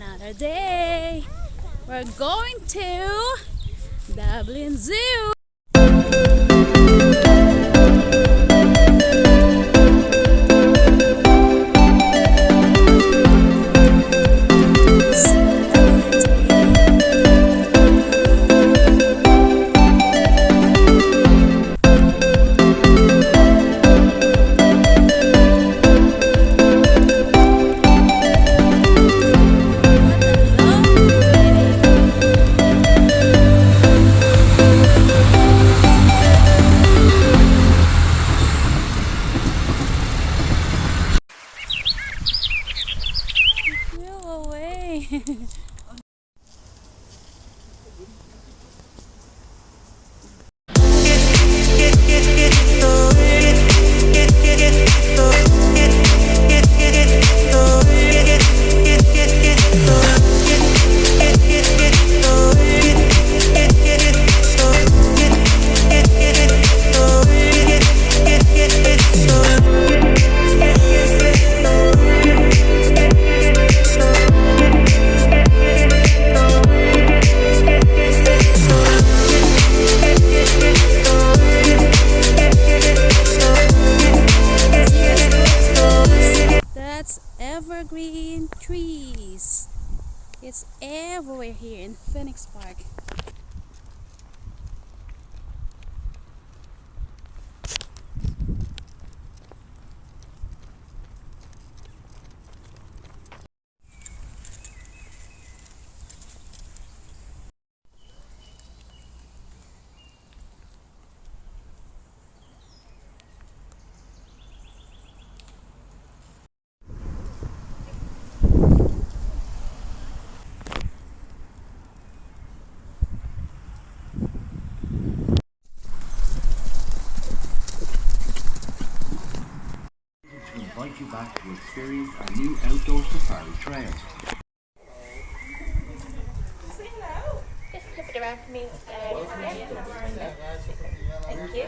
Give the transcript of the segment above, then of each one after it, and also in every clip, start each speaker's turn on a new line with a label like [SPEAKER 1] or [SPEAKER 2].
[SPEAKER 1] another day. We're going to Dublin Zoo. Go away. That's evergreen trees. It's everywhere here in Phoenix Park.
[SPEAKER 2] To invite you back to experience our new outdoor safari trail.
[SPEAKER 3] Say hello. Just flip it around for me. Thank you.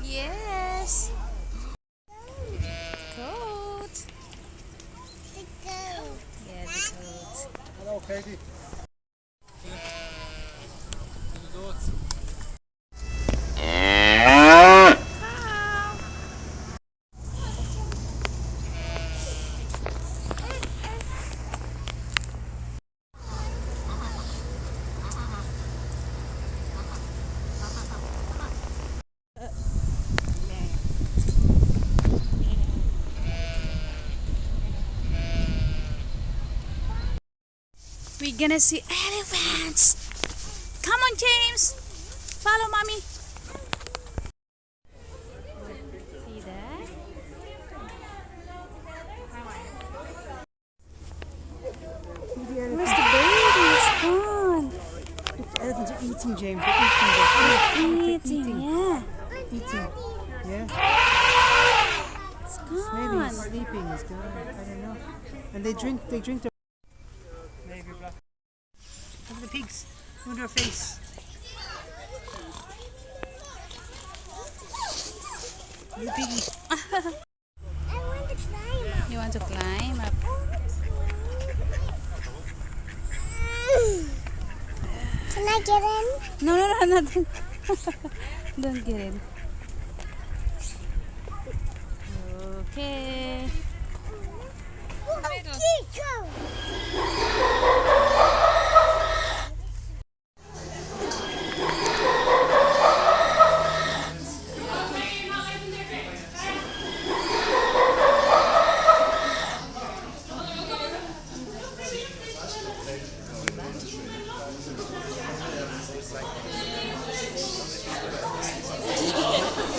[SPEAKER 1] Yes. Goat. Yeah, the goat.
[SPEAKER 4] Hello, Katie.
[SPEAKER 1] We're gonna see elephants. Come on, James. Follow mommy. See that? Where's the baby? It's gone.
[SPEAKER 4] Elephants are eating, James.
[SPEAKER 1] Eating, yeah.
[SPEAKER 4] Eating. Yeah.
[SPEAKER 1] It's
[SPEAKER 4] Maybe
[SPEAKER 1] gone.
[SPEAKER 4] he's sleeping. He's gone. I don't know. And they drink the. Maybe black. Look at the pigs. Look at her face. Little piggy.
[SPEAKER 3] I want to climb.
[SPEAKER 1] You want to climb up?
[SPEAKER 3] Can I get in?
[SPEAKER 1] No, no. Don't get in. Okay.
[SPEAKER 3] Go.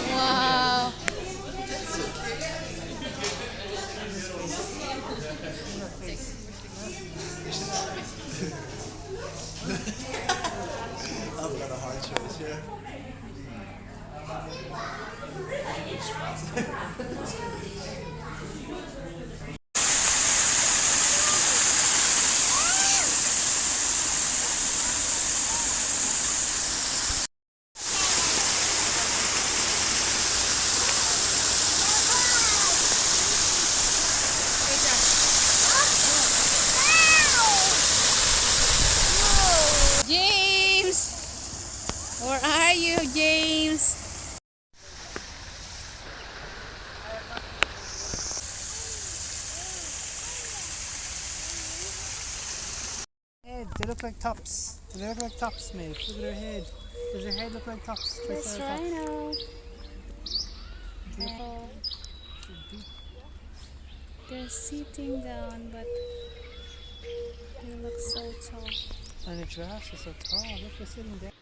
[SPEAKER 1] Wow. James! Where are you, James?
[SPEAKER 4] Head, they look like tops. They look like tops, mate. Look at their head. Does their head look like tops?
[SPEAKER 1] That's rhino. Oh. They're sitting down, but they look so tall.
[SPEAKER 4] And the giraffes are so tall. Look, they're sitting there.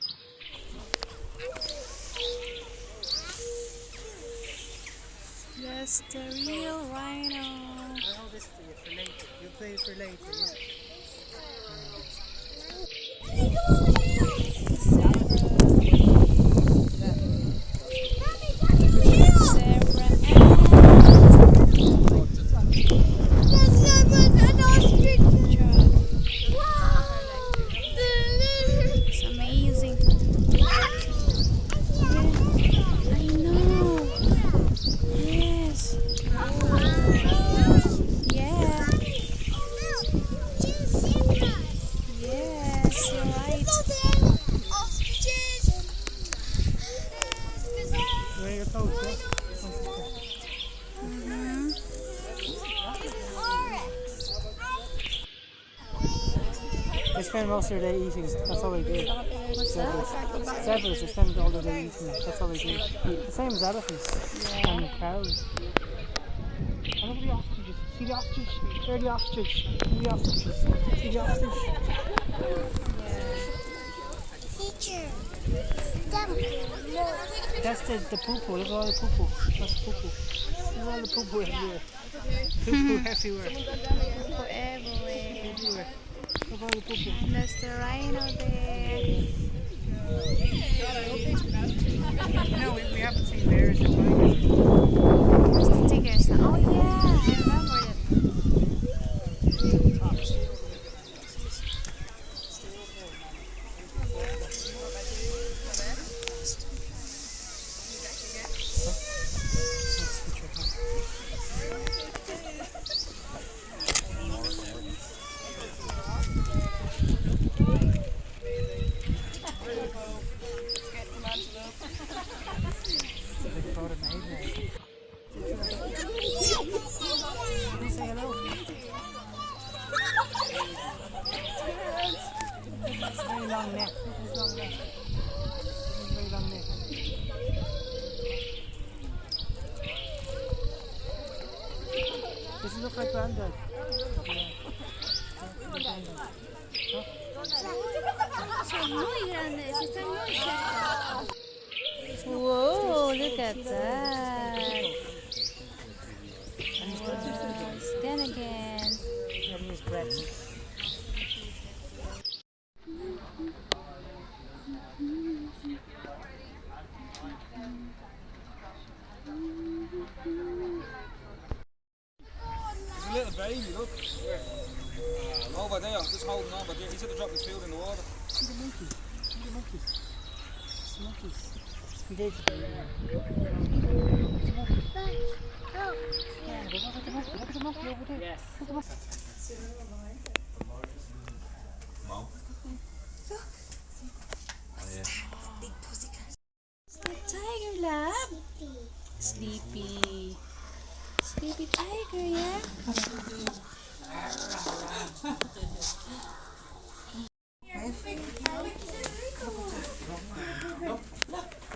[SPEAKER 1] That's the real rhino.
[SPEAKER 4] I'll hold this for you for later. You play it for later.
[SPEAKER 1] It's amazing. I know. Yes. Yeah. Yes, you're right.
[SPEAKER 4] Wear your coat, yeah? They spend most of their day eating. That's all they do. Zebras, they spend all their day eating. That's all they do. The same as elephants and cows. And look at the ostriches. See the ostrich? They're the ostrich. See the ostriches. See the ostrich?
[SPEAKER 3] Teacher.
[SPEAKER 4] That's the poo-poo. Look at all the poo-poo. That's poo-poo. Look at all the poo-poo everywhere. Poo-poo everywhere.
[SPEAKER 1] Everywhere.
[SPEAKER 4] Everywhere. Look at all the poo-poo.
[SPEAKER 1] And there's the rhino there.
[SPEAKER 4] You know, we haven't seen bears or tigers.
[SPEAKER 1] Where's the tigers now? Oh yeah, I remember it.
[SPEAKER 4] Say hello. It's a very long neck. Look at his long neck. It's a very long neck. Does he look like Granddad? Yeah.
[SPEAKER 1] Son muy grandes, están muy cerca. Whoa, look at that. Then again.
[SPEAKER 4] Getting his breath.
[SPEAKER 5] There's a little baby, look. Over there, just holding on, but he's at the drop his food in the water.
[SPEAKER 4] See the monkey. See the monkey. It's the monkeys. He did. Look at the monkey. Look at the monkey over there. Yes. Look at the monkey.
[SPEAKER 1] The tiger lab. Sleepy. Sleepy tiger, yeah?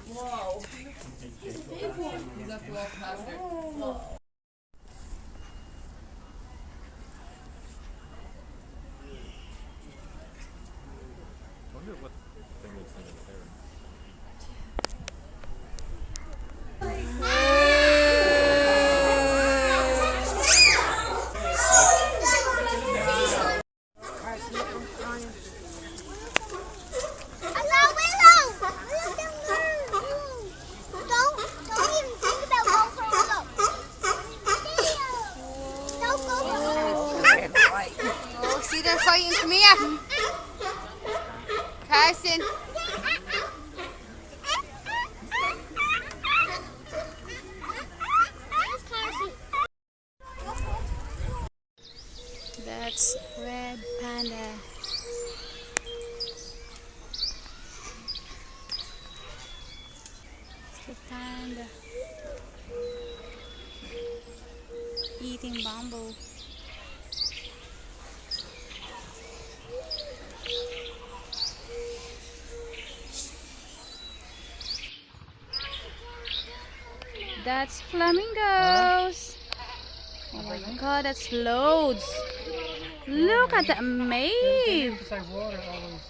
[SPEAKER 6] Wow. He's a big one. He's have to walk past her. Wow. fight.
[SPEAKER 7] Oh, see they're fighting. Come here. Carson.
[SPEAKER 1] That's red panda. It's the panda eating bamboo. That's flamingos. Oh my god, that's loads. Look at that maze.
[SPEAKER 4] Beside water always.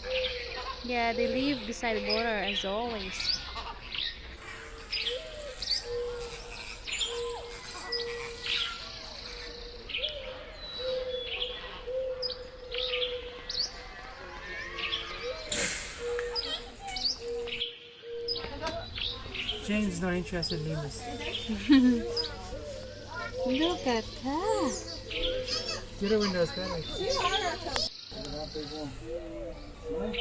[SPEAKER 1] Yeah, they live beside water as always.
[SPEAKER 4] James is not interested in lemurs.
[SPEAKER 1] Look at that.
[SPEAKER 4] The other window is better.
[SPEAKER 5] That big one. Right?